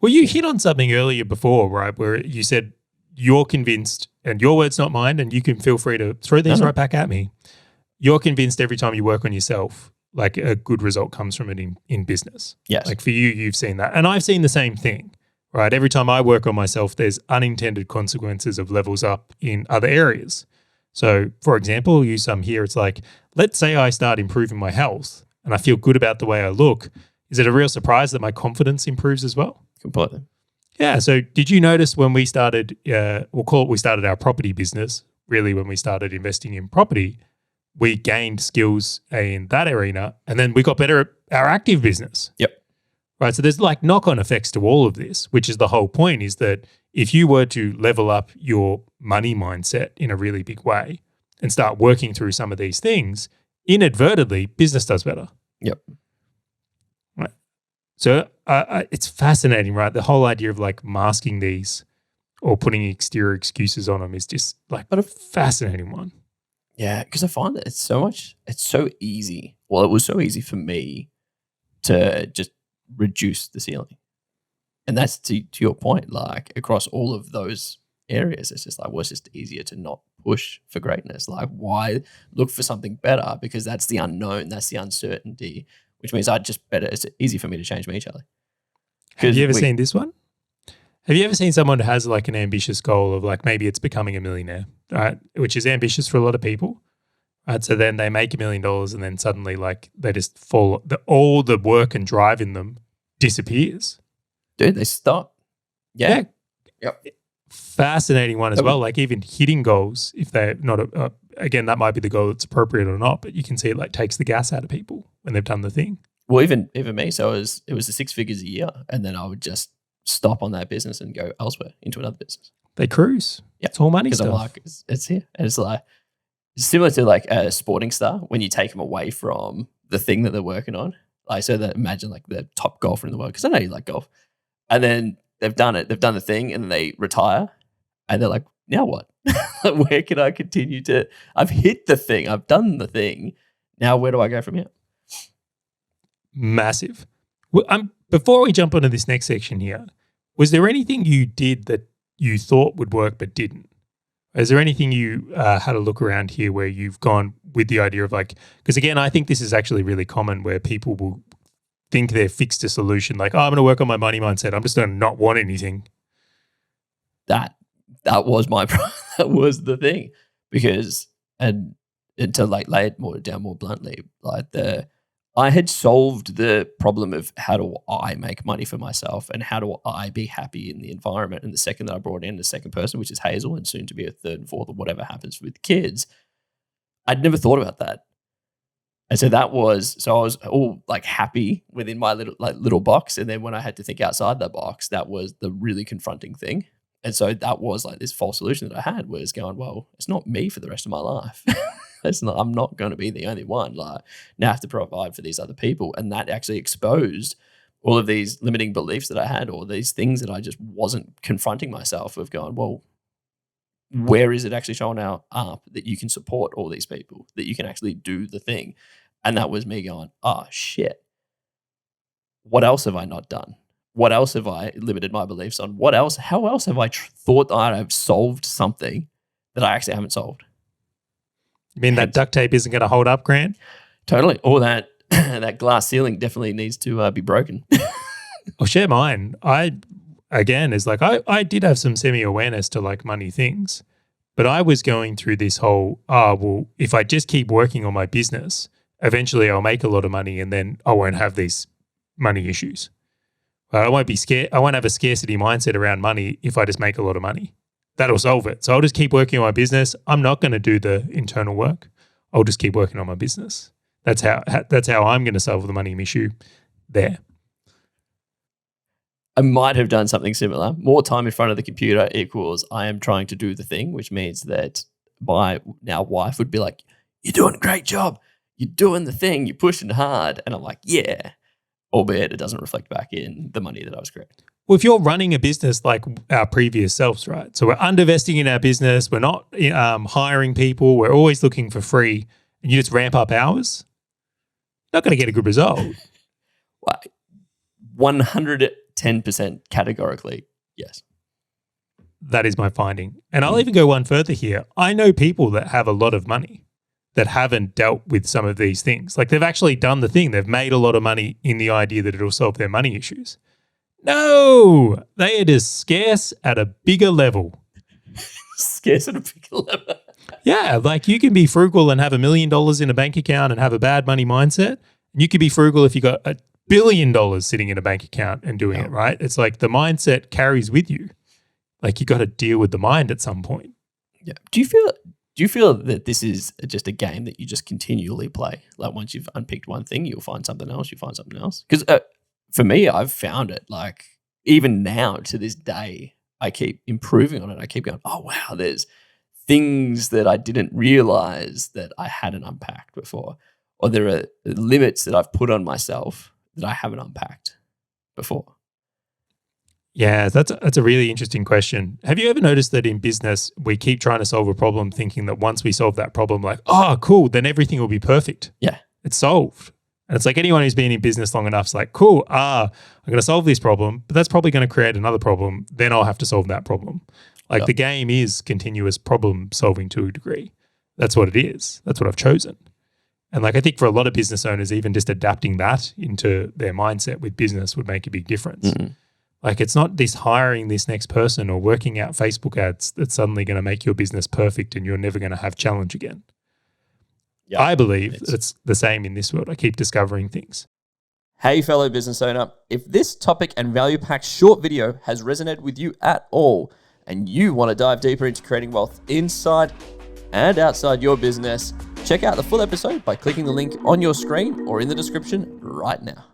Well, you hit on something earlier before, right, where you said you're convinced, and your words, not mine, and you can feel free to throw these right back at me. You're convinced every time you work on yourself, like a good result comes from it in business. Yes. Like for you, you've seen that. And I've seen the same thing, right? Every time I work on myself, there's unintended consequences of levels up in other areas. So, for example, use some here. It's like, let's say I start improving my health and I feel good about the way I look. Is it a real surprise that my confidence improves as well? Completely. Yeah. So did you notice when we started, we started our property business, really when we started investing in property, we gained skills in that arena and then we got better at our active business. Yep. Right. So there's like knock-on effects to all of this, which is the whole point, is that if you were to level up your money mindset in a really big way and start working through some of these things, inadvertently, business does better. Yep. Right. So it's fascinating, right? The whole idea of like masking these or putting exterior excuses on them is just like a fascinating one. Yeah, because I find that it's so easy. Well, it was so easy for me to just reduce the ceiling. And that's to your point, like across all of those areas, it's just like, well, it's just easier to not push for greatness. Like, why look for something better? Because that's the unknown, that's the uncertainty, which means it's easy for me to change me, Charlie. Have you ever seen this one? Have you ever seen someone who has like an ambitious goal of like maybe it's becoming a millionaire, right? Which is ambitious for a lot of people. Right? So then they make $1 million and then suddenly like they just fall, all the work and drive in them disappears. Dude, they stop. Yeah. Yep. Fascinating one as well. Like even hitting goals, if they're not, again, that might be the goal that's appropriate or not, but you can see it like takes the gas out of people when they've done the thing. Well, even me. So it was the 6 figures a year, and then I would just stop on that business and go elsewhere into another business. They cruise. Yeah, it's all money stuff. I'm like, it's here, and it's like similar to like a sporting star when you take them away from the thing that they're working on. Like, so that imagine like the top golfer in the world, because I know you like golf, and then they've done the thing, and then they retire, and they're like, now what? Where can I continue to? I've hit the thing. I've done the thing. Now where do I go from here? Massive. Well, before we jump onto this next section here, was there anything you did that you thought would work but didn't? Is there anything you had a look around here where you've gone with the idea of like, because again, I think this is actually really common where people will think they've fixed a solution, like, oh, I'm going to work on my money mindset. I'm just going to not want anything. That was that was the thing, because and to like lay it down more bluntly, like I had solved the problem of how do I make money for myself and how do I be happy in the environment. And the second that I brought in the second person, which is Hazel, and soon to be a third and fourth or whatever happens with kids, I'd never thought about that. And so I was all like happy within my little box. And then when I had to think outside that box, that was the really confronting thing. And so that was like this false solution that I had, was going, well, it's not me for the rest of my life. I'm not going to be the only one. Like, now I have to provide for these other people. And that actually exposed all of these limiting beliefs that I had, or these things that I just wasn't confronting myself with, going, well, where is it actually showing up that you can support all these people, that you can actually do the thing? And that was me going, oh, shit. What else have I not done? What else have I limited my beliefs on? How else have I thought that I've solved something that I actually haven't solved? You mean that duct tape isn't going to hold up, Grant? Totally. Or that that glass ceiling definitely needs to be broken. I'll share mine. I did have some semi-awareness to like money things, but I was going through this whole, if I just keep working on my business, eventually I'll make a lot of money and then I won't have these money issues. I won't be scared. I won't have a scarcity mindset around money if I just make a lot of money. That'll solve it. So I'll just keep working on my business. I'm not going to do the internal work. I'll just keep working on my business. That's how I'm going to solve the money issue there. I might have done something similar. More time in front of the computer equals I am trying to do the thing, which means that my now wife would be like, you're doing a great job. You're doing the thing. You're pushing hard. And I'm like, yeah. Albeit it doesn't reflect back in the money that I was creating. Well, if you're running a business like our previous selves, right? So we're underinvesting in our business. We're not hiring people. We're always looking for free. And you just ramp up hours, not going to get a good result. 110% 10% categorically, yes. That is my finding. And I'll even go one further here. I know people that have a lot of money that haven't dealt with some of these things. Like they've actually done the thing. They've made a lot of money in the idea that it'll solve their money issues. No, they are just scarce at a bigger level. Scarce at a bigger level. Yeah, like you can be frugal and have $1 million in a bank account and have a bad money mindset. And you could be frugal if you got $1 billion sitting in a bank account and doing it, right? It's like the mindset carries with you. Like you got to deal with the mind at some point. Yeah. Do you feel that this is just a game that you just continually play? Like once you've unpicked one thing, you'll find something else, you find something else? Because for me, I've found it like even now to this day, I keep improving on it. I keep going, oh, wow, there's things that I didn't realize that I hadn't unpacked before. Or there are limits that I've put on myself that I haven't unpacked before. Yeah, that's a really interesting question. Have you ever noticed that in business, we keep trying to solve a problem thinking that once we solve that problem, like, oh, cool, then everything will be perfect. Yeah. It's solved. And it's like anyone who's been in business long enough is like, cool, I'm going to solve this problem, but that's probably going to create another problem. Then I'll have to solve that problem. Like the game is continuous problem solving to a degree. That's what it is. That's what I've chosen. And like I think for a lot of business owners, even just adapting that into their mindset with business would make a big difference. Mm-hmm. Like it's not this hiring this next person or working out Facebook ads that's suddenly going to make your business perfect and you're never going to have challenge again. Yep. I believe it's the same in this world. I keep discovering things. Hey, fellow business owner, if this topic and value-packed short video has resonated with you at all and you want to dive deeper into creating wealth inside and outside your business, check out the full episode by clicking the link on your screen or in the description right now.